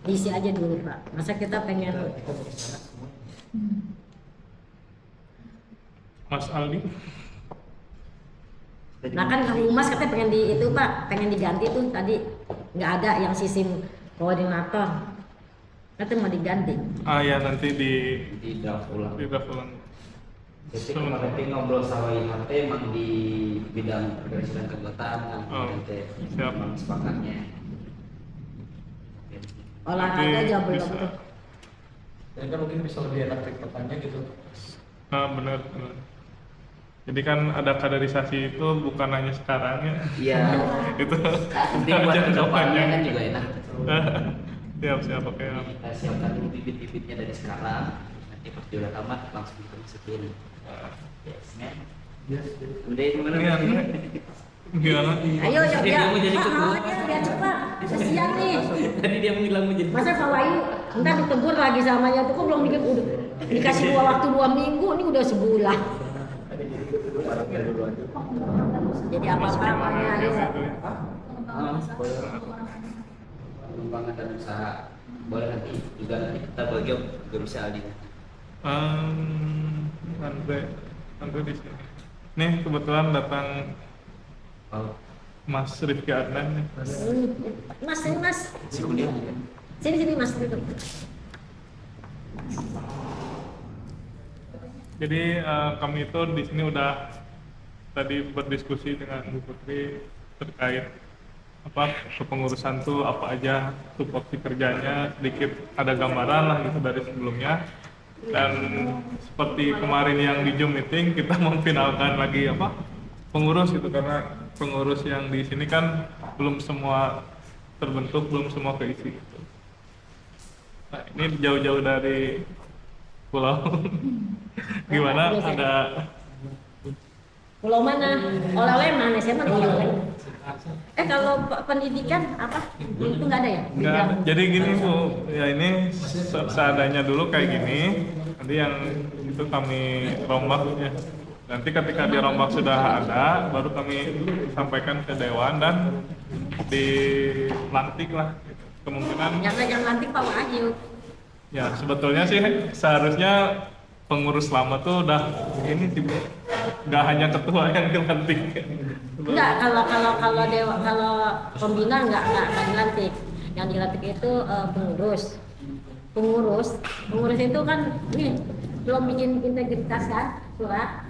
Diisi aja dulu Pak. Masa kita pengen Mas Aldi. Nah kan humas katanya pengen itu Pak, pengen diganti tuh tadi nggak ada yang sistem koordinator, katanya mau diganti. Ya nanti di draft ulang. Jadi Sebentar. kemarin ngobrol sama Ilham emang di bidang organisasi dan keanggotaan kan siap. sepakatnya. Olahraga Nanti aja belum bisa. tuh. Jadi kan mungkin bisa lebih enak pertanyaan gitu. Benar. Jadi kan ada kaderisasi itu bukan hanya sekarang ya. Iya. Itu Penting buat kedepannya kan juga enak. siap oke. Kita siapkan dulu bibit-bibitnya dari sekarang. Nanti pas dia udah tamat langsung kita masukin. Yes, man. Udah gimana? Gimana? Ayo ya Dia mau jadi ketua. biar cepat. Kesian nih. Tadi dia mau bilang mau jadi. Masa Kak Wahyu ntar ditegur lagi samanya tuh kok belum dikasih waktu 2 minggu, ini udah sebulan. Jadi apa-apa ada. Pengembangan dan usaha. Boleh nanti juga nanti kita bagi juga bisa Aldi. Andre di sini. Nih kebetulan datang Mas Rifki Adnan nih. Mas, sini Mas. Si kuliah kan? Sini Mas duduk. Jadi kami itu di sini udah tadi berdiskusi dengan Bu Putri terkait kepengurusan tuh apa aja tupoksi kerjanya, sedikit ada gambaran lah gitu dari sebelumnya. Dan seperti kemarin yang di Zoom meeting kita memfinalkan lagi pengurus gitu, karena pengurus yang di sini kan belum semua terbentuk, belum semua keisi gitu. Nah ini jauh-jauh dari pulau Gimana? Biasa. Ada Pulau mana? Oleh-oleh mana? Saya mana oleh-oleh? Kalau pendidikan apa? Itu nggak ada ya? nggak ada. Jadi gini Bu, ya ini seadanya dulu kayak gini. Nanti yang itu kami rombak ya. Nanti ketika dirombak sudah ada, baru kami sampaikan ke Dewan dan dilantik lah. Kemungkinan Yang lantik Pak Wahyu. ya sebetulnya sih seharusnya pengurus lama tuh udah ini sih Bu. Nggak hanya ketua yang dilantik. Enggak, kalau pembina enggak dilantik. Yang dilantik itu pengurus itu kan nih belum bikin integritas kan surat.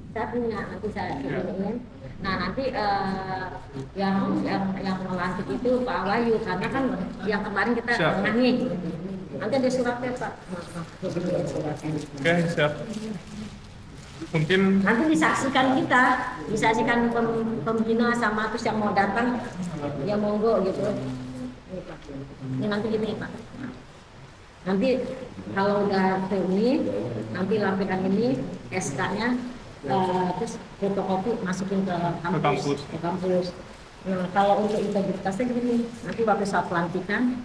Saya punya nanti saya kirim. Nah nanti yang melantik itu Pak Wahyu karena kan yang kemarin kita Siap. nih nanti ada suratnya Pak. Suratnya. Oke, siap. Mungkin Nanti disaksikan pembina sama terus yang mau datang ya monggo gitu. Ini Pak. Ini nanti gini Pak. Nanti kalau udah ini nanti lampiran ini SK-nya terus fotokopi masukin ke kampus. Nah, kalau untuk integritasnya gini, nanti waktu saat pelantikan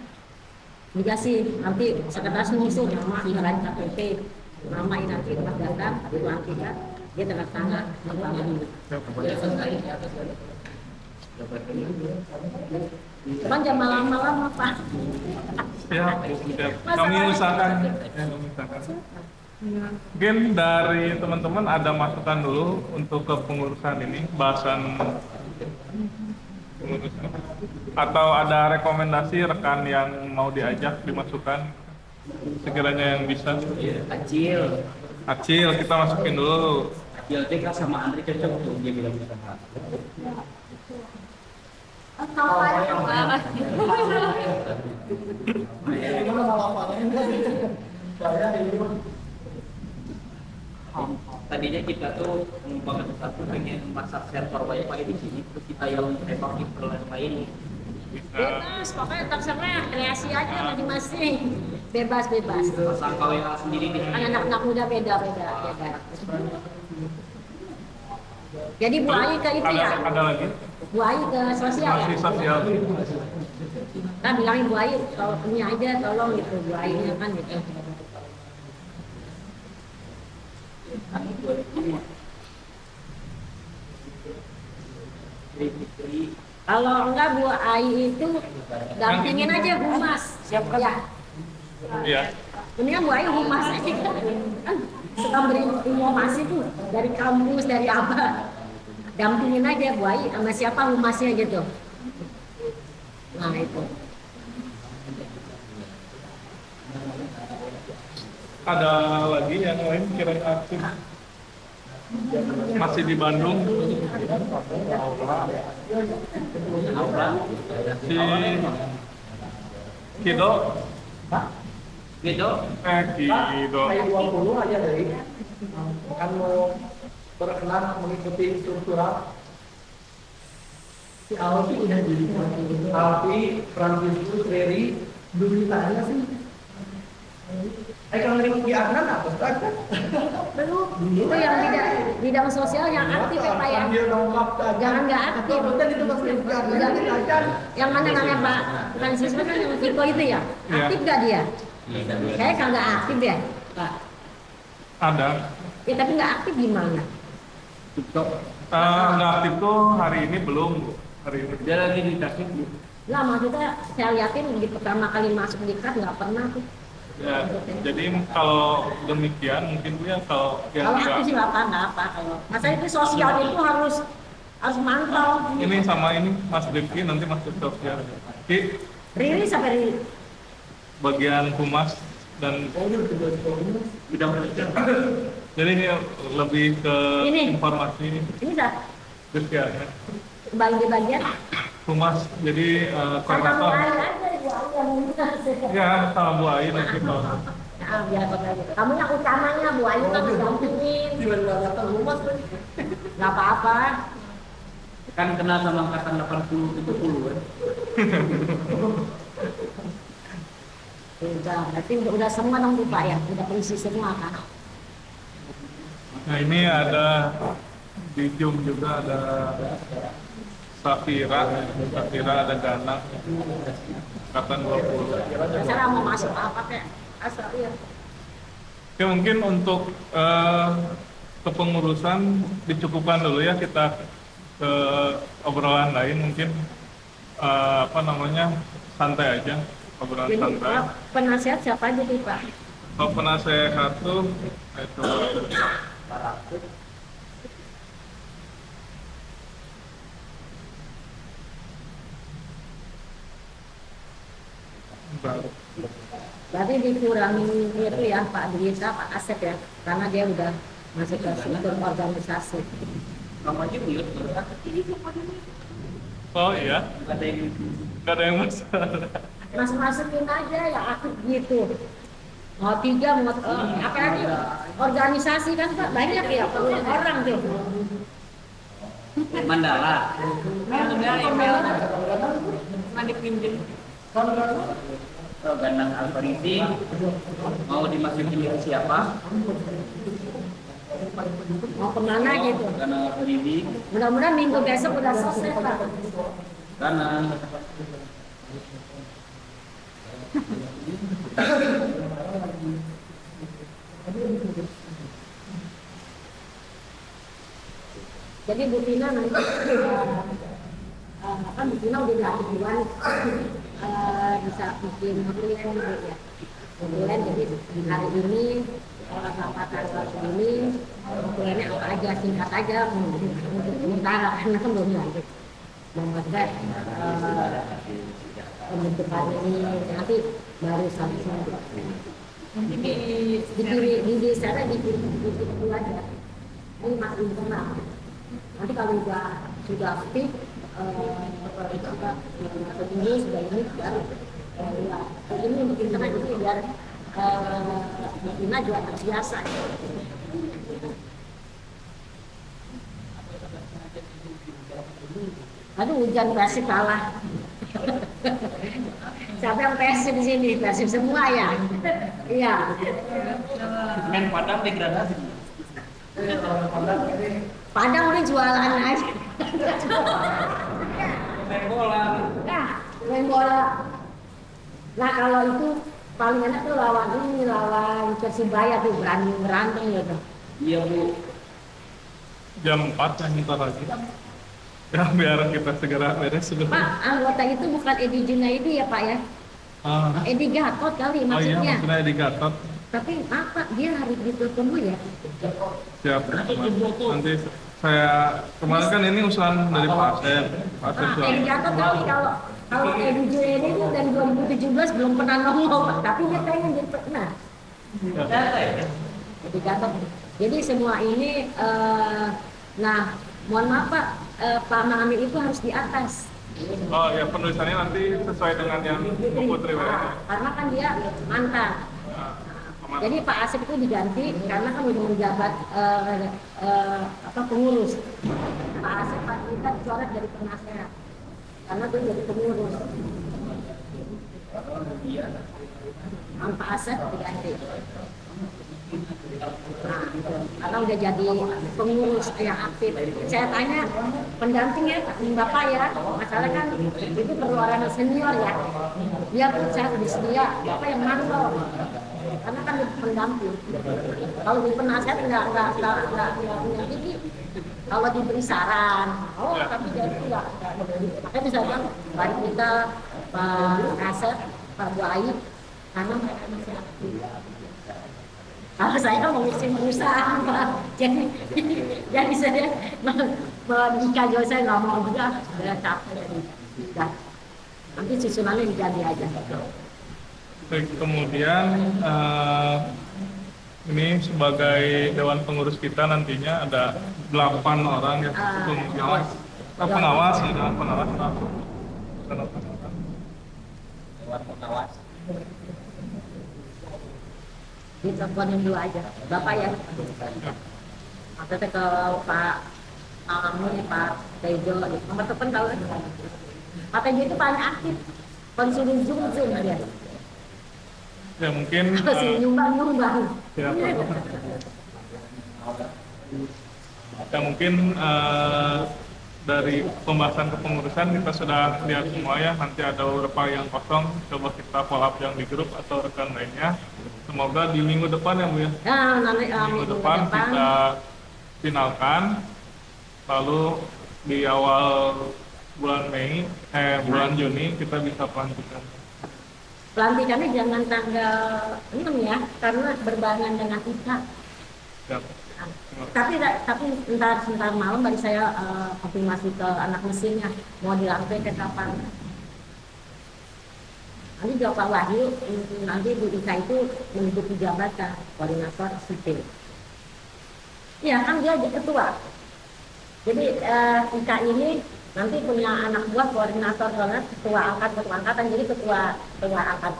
dikasih nanti sekretaris ngusung nama ingin KTP, nama ini nanti pas datang pelantikan dia tanda tangan cuman jam malam-malam Pak. siap, siap. Kami usahakan. Mungkin dari teman-teman ada masukan dulu untuk kepengurusan ini, bahasan pengurusan. Atau ada rekomendasi rekan yang mau diajak dimasukkan sekiranya yang bisa. Acil kita masukin dulu. JLTK sama Andri cocok tuh dia bilang bisa. Tadinya kita tuh mengembangkan satu pengen masak server wifi di sini, terus kita yang evakuasi lain. Bebas, pokoknya terserah kreasi aja masing-masing. Bebas. Pasang KWA sendiri di Kan anak-anak muda beda. Jadi Bu Ayi ke itu ya? Ada lagi? Bu Ayi ke sosial ya? Masih sosial. Kan bilangin Bu Ayi kalau punya aja tolong gitu Bu Ayinya kan gitu. Kalau enggak Bu Ayi itu dampingin aja humas. Siap kan? Ya. Iya. Mendingan Bu Ayi humas aja kan suka beri informasi tuh dari kampus dari apa. Dampingin aja Bu Ayi sama siapa humasnya gitu. Nah itu. Ada lagi yang lain kira-kira aktif? Masih di Bandung? Si Kido? Gitu. Kido. Kayak 20 aja dari kan mau berkenan mengikuti instruktural. Si Alfi udah jadi Alfi, Franciscus, Reri, belum ditanya sih. Kalau di Adnan apa? Belum. Itu yang bidang sosial yang aktif ya Pak ya. Jangan nggak aktif. Yang mana namanya Pak Francisco kan yang Viko itu ya? Aktif nggak dia? Saya kagak aktif ya Pak. Ada. Ya tapi nggak aktif gimana? Nggak aktif tuh hari ini belum, Bu. Hari ini. Dia lagi di Tasik. Lah maksudnya saya liatin di pertama kali masuk di KAD nggak pernah tuh. Ya, jadi kalau demikian mungkin dia kalau yang Kalau aktif sih nggak apa kalau. Masa itu sosial itu harus mantau. ini sama ini Mas Rifki nanti masuk sosial. Ki, Riri sampai Riri. bagian humas dan bidang jadi ini lebih ke Ini. informasi Ini dah sosial ya. bagian Humas jadi sama koordinator. Bu Ayi aja Bu Ayi yang ngurus. Ya, sama Bu Ayi nanti kalau Nah, biar kamu yang utamanya Bu Ayu kan dampingin. Nggak apa-apa. Kan kenal sama angkatan 80-70 kan. Udah, berarti udah semua dong tuh Pak ya, udah berisi semua kan. Nah ini ada di Zoom juga ada Safira ada Ganang, angkatan 20. Saya mau masuk apa teh? Asal ya. Oke, mungkin untuk kepengurusan dicukupkan dulu ya, kita ke obrolan lain mungkin santai aja, obrolan Jadi santai. penasihat siapa aja nih Pak? Kalau penasehat tuh itu baru. Berarti dikurangi itu ya Pak Dirita, Pak Asep ya, karena dia udah masuk ke struktur organisasi. Oh iya, Ada yang nggak ada yang masalah. Masukin aja ya aktif gitu. Mau 3, mau apa lagi? Organisasi kan Pak banyak ya, perlu orang tuh. Mandala. Udah email cuma dipinjam. Ganang Alfarisi mau dimasukin ke siapa? Mau kemana gitu. Ganang Alfarisi, Mudah-mudahan minggu besok udah selesai Pak. Ganang. Jadi Bu Tina nanti kan Bu Tina udah dilatih duluan bisa bikin notulen gitu ya. Notulen jadi hari ini sampai tanggal segini notulennya apa aja, singkat aja untuk sementara karena kan belum lanjut. Membuat pembentukan ini nanti baru sampai Nanti di sana di aja. Ini masih internal. Nanti kalau sudah aktif atau ini sudah ini baru ini untuk internet ini biar Ina juga terbiasa. Aduh hujan Persib kalah. Siapa yang Persib di sini? Persib semua ya. Iya. Men Padang degradasi. Padang udah jualan aja. Main bola. Nah, main bola. Nah kalau itu paling enak tuh lawan Persibaya tuh berani berantem gitu. Iya Bu. Jam 4 ya, ntar lagi. Ya biar kita segera beres sudah. Pak, anggota itu bukan Edi Junaidi ya Pak ya? Edi Gatot kali Oh iya, maksudnya. maksudnya di Gatot. Tapi apa dia harus ditunggu ya? Siap. Nanti saya kemarin kan ini usulan dari Pak Asep. Pak Asep Edi Gatot kali kalau Edi Junaidi itu dari 2017 belum pernah nongol Pak, tapi dia pengen jadi pernah. Edi Gatot. Jadi semua ini, nah mohon maaf Pak, Pak Mahamir itu harus di atas. Oh ya, penulisannya nanti sesuai dengan yang Bu Putri WN. Karena kan dia mantan. Jadi Pak Asep itu diganti karena kan udah menjabat pengurus. Pak Asep Pak kita dicoret dari penasehat karena dia jadi pengurus. Pak Asep diganti. Nah, karena udah jadi pengurus yang aktif. Saya tanya pendampingnya Bapak ya, masalah kan itu perlu orang senior ya. Dia pun saya bersedia, Bapak yang mantau. Karena kan pendamping. Kalau di penasehat nggak punya gigi. Kalau diberi saran, tapi dia itu nggak. Makanya bisa bilang mari kita Pak Asep, Pak Bu Ayi, karena mereka masih aktif. Kalau saya kan mengurusin perusahaan Pak, jadi saya jika juga saya nggak mau juga, sudah capek sudah. Nanti susunannya diganti aja. Baik, kemudian ini sebagai Dewan Pengurus kita nantinya ada 8 orang ya, pengawas. Pengawas ya, Dewan Pengawas. Dewan pengawas. Diteleponin dulu aja, Bapak ya. Maksudnya ke Pak Amir, Pak Tejo, nomor telepon tahu kan? Pak Tejo itu paling aktif, konsumen Zoom dia. Ya mungkin Masih nyumbang. ya, Ya mungkin dari pembahasan kepengurusan kita sudah lihat semua ya, nanti ada beberapa yang kosong, coba kita follow up yang di grup atau rekan lainnya. Semoga di minggu depan ya Bu ya, Ya, nanti minggu depan kita finalkan, lalu di awal bulan Juni kita bisa pelantikan. pelantikannya jangan tanggal 6 ya, karena berbarengan dengan IKA. Ya. Tapi sebentar malam baru saya konfirmasi ke anak mesinnya mau dilantik ke kapan. Nanti juga Pak Wahyu, nanti Bu Ika itu mengikuti jabatan koordinator sipil. Iya kan dia ketua. Jadi Ika ini nanti punya anak buah koordinator banget, ketua angkatan, jadi ketua angkat